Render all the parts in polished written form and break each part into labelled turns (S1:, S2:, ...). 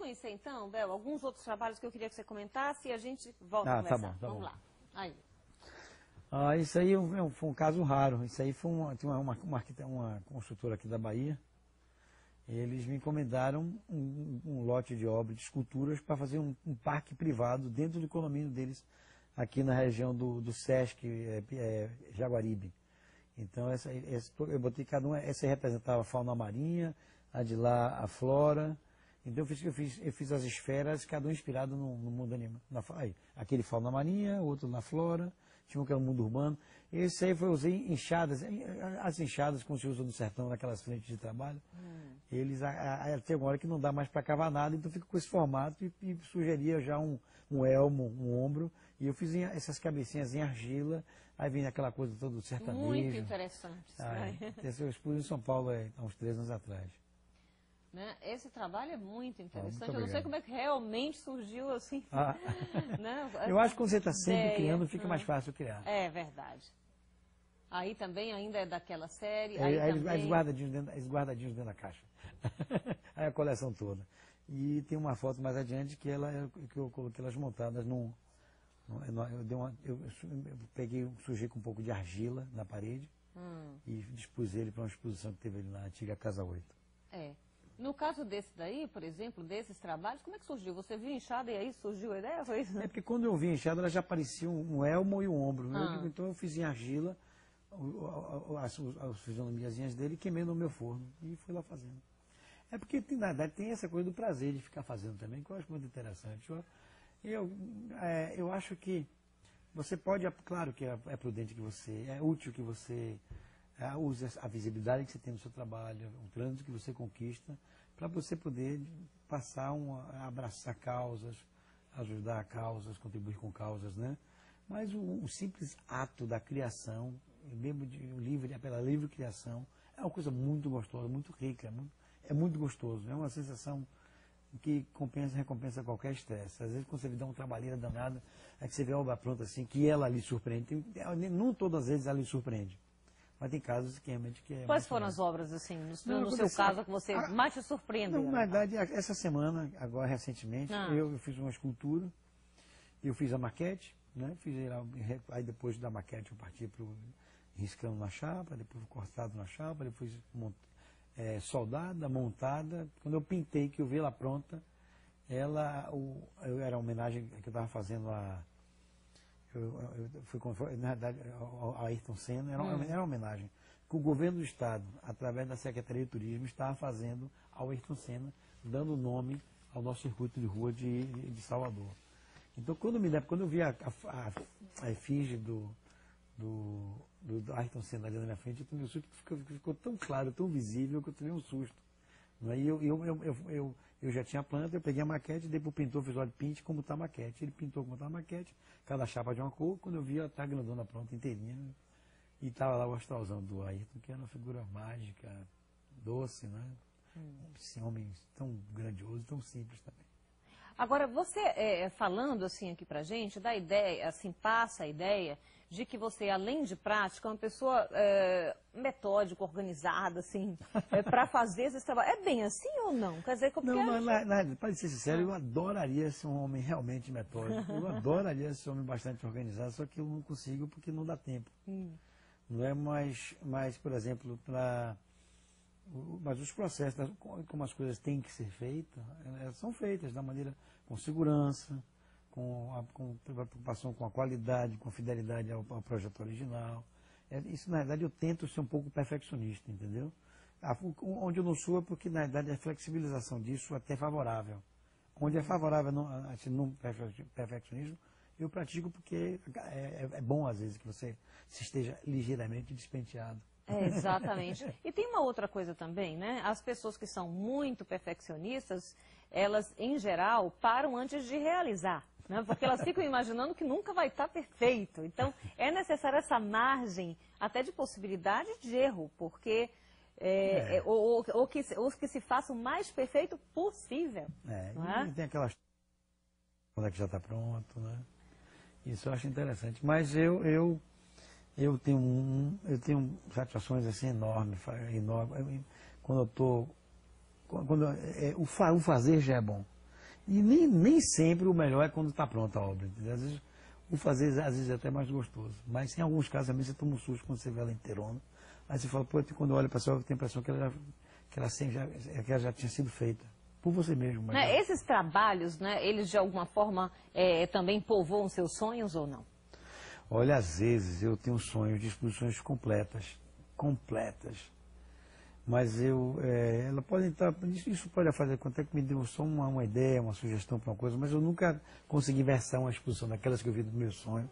S1: conhecer então, Bel, alguns outros trabalhos que eu queria que você comentasse e a gente volta a conversar.
S2: Tá bom.
S1: Vamos lá. Aí.
S2: Isso aí foi um caso raro. Isso aí foi uma construtora aqui da Bahia. Eles me encomendaram um lote de obras, de esculturas, para fazer um parque privado dentro do condomínio deles, aqui na região do Sesc, Jaguaribe. Então, eu botei cada uma, essa representava a fauna marinha, a de lá a flora. Então, eu fiz as esferas, cada um inspirado no mundo animal. Aquele fauna marinha, outro na flora, tinha um que era o mundo urbano. Esse aí eu usei enxadas, as enxadas como se usa no sertão, naquelas frentes de trabalho. Eles, tem uma hora que não dá mais para cavar nada, então fica com esse formato e sugeria já um elmo, um ombro. E eu fiz essas cabecinhas em argila, aí vem aquela coisa toda sertaneja.
S1: Muito interessante.
S2: Esse eu expus em São Paulo há uns 3 anos atrás.
S1: Né? Esse trabalho é muito interessante.
S2: Muito
S1: eu não sei como é que realmente surgiu assim. Né?
S2: Eu acho que quando você está sempre criando, fica mais fácil criar.
S1: É verdade. Aí também ainda é daquela série.
S2: Eles guardadinhos dentro da caixa. Aí a coleção toda. E tem uma foto mais adiante que eu coloquei elas montadas num. Eu sujei com um pouco de argila na parede e dispus ele para uma exposição que teve ali na antiga Casa 8.
S1: No caso desse daí, por exemplo, desses trabalhos, como é que surgiu? Você viu enxada e aí surgiu a ideia? Foi isso?
S2: É porque quando eu vi a enxada, ela já parecia um elmo e um ombro. Então eu fiz em argila as fisionomiazinhas dele e queimei no meu forno. E fui lá fazendo. É porque, na verdade, tem essa coisa do prazer de ficar fazendo também, que eu acho muito interessante. Eu acho que você pode, claro que é prudente que você, é útil que você use a visibilidade que você tem no seu trabalho, o trânsito que você conquista, para você poder abraçar causas, ajudar causas, contribuir com causas, né? Mas o simples ato da criação, mesmo pela livre criação, é uma coisa muito gostosa, muito rica, é muito gostoso, é uma sensação que recompensa qualquer estresse. Às vezes, quando você lhe dá uma trabalheira danada, é que você vê a obra pronta assim, que ela lhe surpreende. Não todas as vezes ela lhe surpreende. Mas tem casos que realmente que é...
S1: Quais foram as obras, assim, no seu caso, que você mais te surpreendeu?
S2: Na verdade, essa semana, agora recentemente, eu fiz uma escultura, eu fiz a maquete, né? Aí depois da maquete eu parti para o riscando na chapa, depois cortado na chapa, depois soldada, montada. Quando eu pintei, que eu vi ela pronta, era a homenagem que eu estava fazendo na verdade, a Ayrton Senna, era uma homenagem que o governo do Estado, através da Secretaria de Turismo, estava fazendo ao Ayrton Senna, dando nome ao nosso circuito de rua de Salvador. Então, quando eu vi a efígie do Ayrton Senna ali na minha frente, o meu susto ficou tão claro, tão visível, que eu tomei um susto. E eu já tinha a planta, eu peguei a maquete, dei para o pintor, fiz, olha, pinte como está a maquete. Ele pintou como está a maquete, cada chapa de uma cor. Quando eu vi, ela estava grandona pronta, inteirinha. E estava lá o astralzão do Ayrton, que era uma figura mágica, doce, né? Esse homem tão grandioso, tão simples também.
S1: Agora, você falando assim aqui pra gente, da ideia, assim, passa a ideia de que você, além de prática, é uma pessoa metódica, organizada, assim, para fazer esses trabalhos. É bem assim ou não? Quer dizer,
S2: para ser sincero, eu adoraria ser um homem realmente metódico. Eu adoraria ser um homem bastante organizado, só que eu não consigo porque não dá tempo. Não é mais, por exemplo, mas os processos, como as coisas têm que ser feitas, elas são feitas da maneira com segurança, com preocupação com a qualidade, com a fidelidade ao projeto original. Isso, na verdade, eu tento ser um pouco perfeccionista, entendeu? Onde eu não sou é porque, na verdade, a flexibilização disso é até favorável. Onde é favorável no perfeccionismo, eu pratico porque é bom, às vezes, que você se esteja ligeiramente despenteado.
S1: Exatamente. E tem uma outra coisa também, né? As pessoas que são muito perfeccionistas, elas, em geral, param antes de realizar, né? Porque elas ficam imaginando que nunca vai estar perfeito. Então, é necessária essa margem até de possibilidade de erro, porque ou que se faça o mais perfeito possível.
S2: E tem aquelas quando é que já está pronto, né? Isso eu acho interessante. Mas eu tenho satisfações assim enormes. Quando eu estou... o fazer já é bom. E nem sempre o melhor é quando está pronta a obra. Entendeu? Às vezes, o fazer, às vezes, é até mais gostoso. Mas em alguns casos também você toma um susto quando você vê ela inteirona. Aí você fala, pô, quando eu olho para a obra, eu tenho a impressão que ela já tinha sido feita. Por você mesmo. Mas
S1: Né, esses trabalhos, né, eles de alguma forma também povoam seus sonhos ou não?
S2: Olha, às vezes eu tenho sonhos de exposições completas. Mas ela pode entrar, isso pode fazer quanto é que me deu só uma ideia, uma sugestão para uma coisa, mas eu nunca consegui versar uma exposição daquelas que eu vi do meu sonho,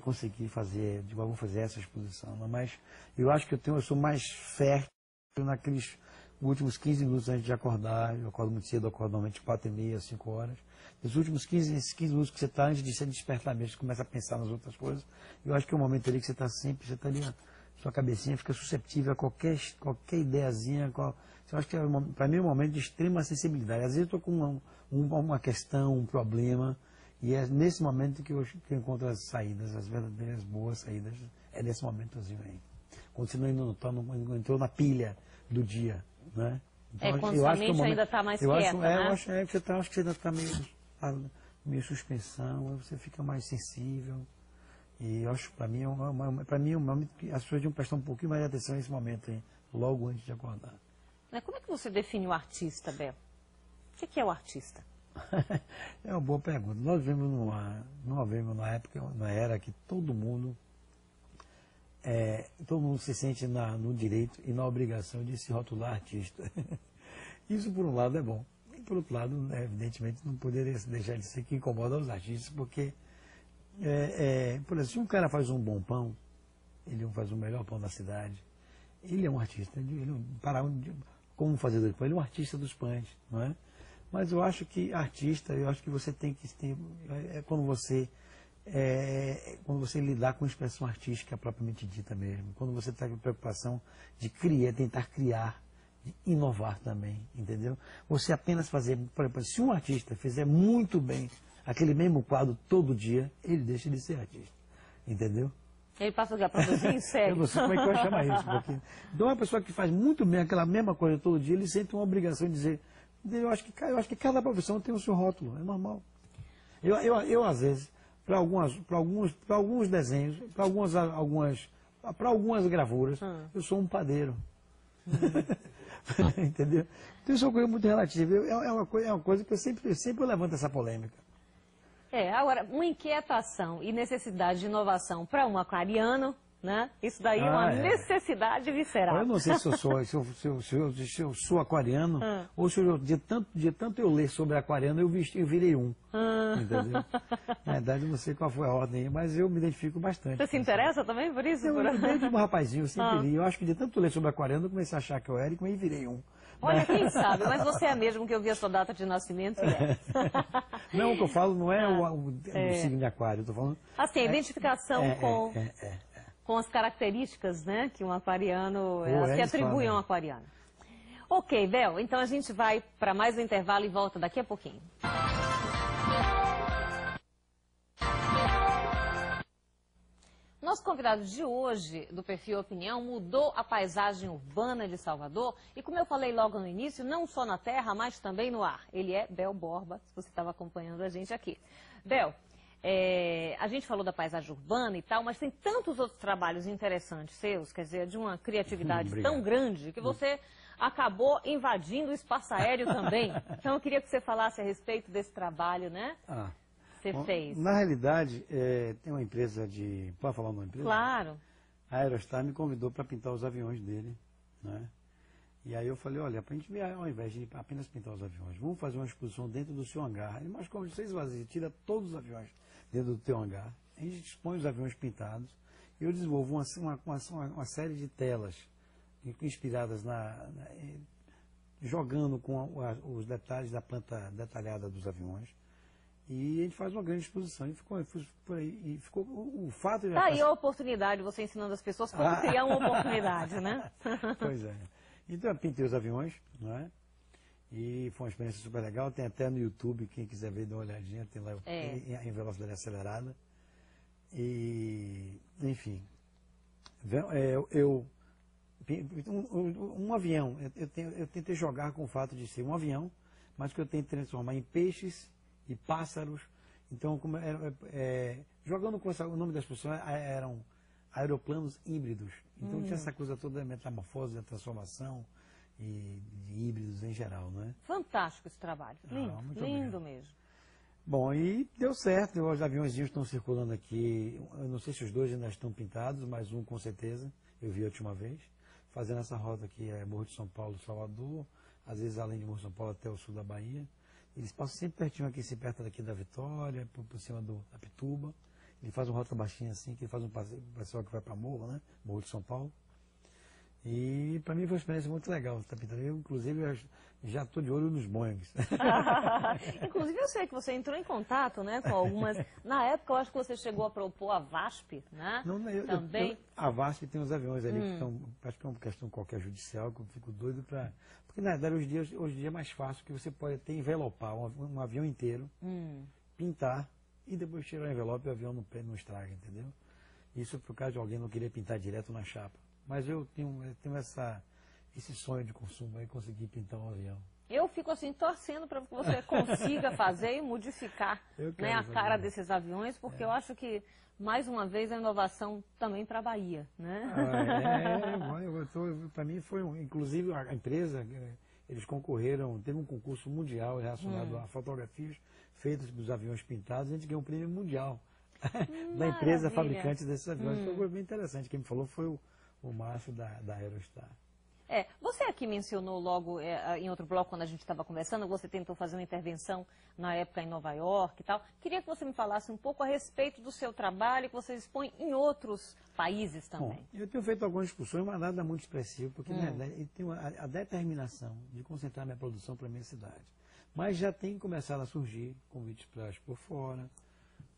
S2: consegui fazer, vou fazer essa exposição, não, mas eu acho que eu sou mais fértil naqueles últimos 15 minutos antes de acordar. Eu acordo muito cedo, eu acordo normalmente 4h30, 5 horas. Nos últimos 15 minutos que você está antes de se despertar mesmo, você começa a pensar nas outras coisas, eu acho que é um momento ali que você está ali, sua cabecinha fica susceptível a qualquer ideiazinha. Eu acho que para mim é um momento de extrema sensibilidade. Às vezes eu estou com uma questão, um problema, e é nesse momento que eu encontro as saídas, as verdadeiras boas saídas, é nesse momentozinho aí. Quando você não entrou na pilha do dia, né? Então,
S1: quando sua mente ainda está mais quieta, né?
S2: Eu acho que você ainda está meio suspensão, aí você fica mais sensível. E eu acho, para mim, um momento que as pessoas deviam prestar um pouquinho mais de atenção nesse momento, hein, logo antes de acordar.
S1: Como é que você define o artista, Bel? O que é o artista?
S2: É uma boa pergunta. Nós vivemos na era que todo mundo se sente no direito e na obrigação de se rotular artista. Isso, por um lado, é bom. E, por outro lado, evidentemente, não poderia deixar de ser que incomoda os artistas, porque, por exemplo, se um cara faz um bom pão, ele faz o melhor pão da cidade, ele é um artista. Como um fazedor de pão, ele é um artista dos pães, não é? Mas eu acho que você tem que ter, quando você lidar com a expressão artística propriamente dita mesmo, quando você está com preocupação de tentar criar, de inovar também, entendeu? Você apenas fazer, por exemplo, se um artista fizer muito bem aquele mesmo quadro todo dia, ele deixa de ser artista, entendeu?
S1: Ele passa a produzir em série.
S2: Eu não sei como é que eu vou chamar isso. Então, uma pessoa que faz muito bem aquela mesma coisa todo dia, ele sente uma obrigação de dizer, eu acho que cada profissão tem o seu rótulo, é normal. Eu às vezes, para alguns desenhos, para algumas gravuras, eu sou um padeiro. Entendeu? Então isso é uma coisa muito relativa. É uma coisa que eu sempre levanto essa polêmica.
S1: Agora, uma inquietação e necessidade de inovação para um aquariano, né? Isso daí é uma necessidade visceral.
S2: Eu não sei se eu sou aquariano, ou se de tanto eu ler sobre aquariano, eu virei um. Entendeu? Na verdade, eu não sei qual foi a ordem, mas eu me identifico bastante.
S1: Você se interessa também por isso?
S2: Desde um rapazinho, eu sempre li. Eu acho que de tanto ler sobre aquariano, eu comecei a achar que eu era e virei um.
S1: Olha, quem sabe, mas você é mesmo que eu vi a sua data de nascimento e é.
S2: Não, o que eu falo não é o signo de aquário, eu estou falando...
S1: Assim, a identificação com as características, né, que um aquariano se atribui a um aquariano. Ok, Bel, então a gente vai para mais um intervalo e volta daqui a pouquinho. Nosso convidado de hoje, do Perfil Opinião, mudou a paisagem urbana de Salvador e, como eu falei logo no início, não só na terra, mas também no ar. Ele é Bel Borba, se você estava acompanhando a gente aqui. Bel, a gente falou da paisagem urbana e tal, mas tem tantos outros trabalhos interessantes seus, quer dizer, de uma criatividade tão grande, que você acabou invadindo o espaço aéreo também. Então eu queria que você falasse a respeito desse trabalho, né? Fez.
S2: Na realidade, tem uma empresa de... Pode falar uma empresa?
S1: Claro.
S2: A Aerostar me convidou para pintar os aviões dele, né? E aí eu falei, olha, para a gente, ao invés de apenas pintar os aviões, vamos fazer uma exposição dentro do seu hangar. Ele, mas como você esvazia, tira todos os aviões dentro do teu hangar, a gente expõe os aviões pintados, e eu desenvolvo uma série de telas inspiradas jogando com os detalhes da planta detalhada dos aviões. E a gente faz uma grande exposição. E ficou por aí. E ficou o fato de...
S1: Tá aí a oportunidade, você ensinando as pessoas como criar uma oportunidade, né?
S2: Pois é. Então eu pintei os aviões, não é? E foi uma experiência super legal. Tem até no YouTube, quem quiser ver, dá uma olhadinha, tem lá em velocidade acelerada. E, enfim. Um avião, eu tentei jogar com o fato de ser um avião, mas que eu tento transformar em peixes e pássaros. Então, jogando com o nome das pessoas, eram aeroplanos híbridos. Então tinha essa coisa toda da metamorfose, da transformação e de híbridos em geral, não é?
S1: Fantástico esse trabalho. Lindo,
S2: Muito
S1: lindo
S2: obrigado.
S1: mesmo.
S2: Bom, e deu certo, os aviãozinhos estão circulando aqui, eu não sei se os dois ainda estão pintados, mas um com certeza, eu vi a última vez, fazendo essa rota aqui, Morro de São Paulo, Salvador, às vezes além de Morro de São Paulo até o sul da Bahia. Eles passam sempre pertinho aqui, perto daqui da Vitória, por cima da Pituba. Ele faz uma rota baixinha assim, que ele faz um passeio que vai para Morro, né? Morro de São Paulo. E para mim foi uma experiência muito legal. Eu, inclusive, já estou de olho nos Boeings.
S1: Inclusive, eu sei que você entrou em contato, né, com algumas... Na época, eu acho que você chegou a propor a VASP, né?
S2: Não,
S1: também.
S2: A VASP tem os aviões ali que estão... Acho que é uma questão qualquer judicial, que eu fico doido para... Porque, na verdade, hoje em dia é mais fácil, que você pode até envelopar um avião inteiro, pintar, e depois tirar o envelope e o avião não estraga, entendeu? Isso por causa de alguém não querer pintar direto na chapa. Mas eu tenho esse sonho de consumo aí, conseguir pintar um avião.
S1: Eu fico assim, torcendo para que você consiga fazer e modificar, né, a cara desses aviões, porque eu acho que, mais uma vez, a inovação também para a Bahia, né?
S2: Para mim foi, inclusive a empresa, eles concorreram, teve um concurso mundial relacionado a fotografias feitas dos aviões pintados, a gente ganhou um prêmio mundial da empresa fabricante desses aviões. Foi bem interessante, quem me falou foi o Márcio da Aerostar.
S1: Você aqui mencionou logo em outro bloco, quando a gente estava conversando, você tentou fazer uma intervenção na época em Nova York e tal. Queria que você me falasse um pouco a respeito do seu trabalho que você expõe em outros países também.
S2: Bom, eu tenho feito algumas discussões, mas nada muito expressivo, porque na verdade eu tenho a determinação de concentrar minha produção para a minha cidade. Mas já tem começado a surgir convites para expor fora,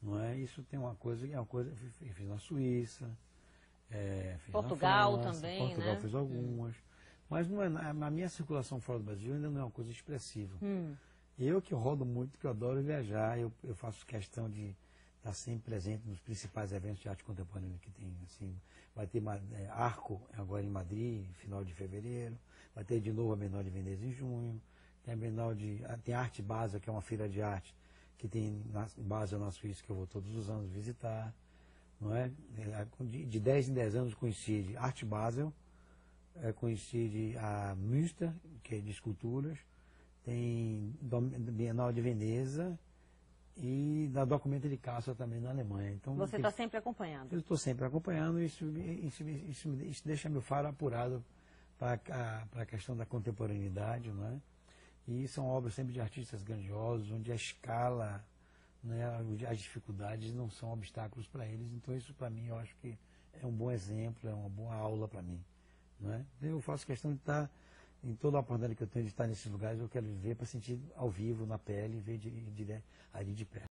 S2: não é? Isso tem uma coisa eu fiz na Suíça, fiz
S1: Portugal
S2: na França,
S1: também,
S2: Portugal
S1: né?
S2: fiz algumas. Mas não é, a minha circulação fora do Brasil ainda não é uma coisa expressiva. Eu que rodo muito, que eu adoro viajar, eu faço questão de estar sempre presente nos principais eventos de arte contemporânea que tem. Assim, vai ter Arco agora em Madrid, final de fevereiro, vai ter de novo a Bienal de Veneza em junho, tem Arte Basel, que é uma feira de arte que tem em Basel, na Suíça, que eu vou todos os anos visitar. Não é? De 10 em 10 anos coincide Arte Basel, coincide a Münster, que é de esculturas, tem Bienal de Veneza e da Documenta de Caça também na Alemanha. Então,
S1: você está sempre acompanhando?
S2: Eu estou sempre acompanhando, isso deixa meu faro apurado para a questão da contemporaneidade, não é? E são obras sempre de artistas grandiosos, onde a escala, né, as dificuldades não são obstáculos para eles. Então isso para mim eu acho que é um bom exemplo, é uma boa aula para mim. Não é? Eu faço questão de estar, em toda a oportunidade que eu tenho de estar nesses lugares, eu quero viver para sentir ao vivo, na pele, ver ali de perto.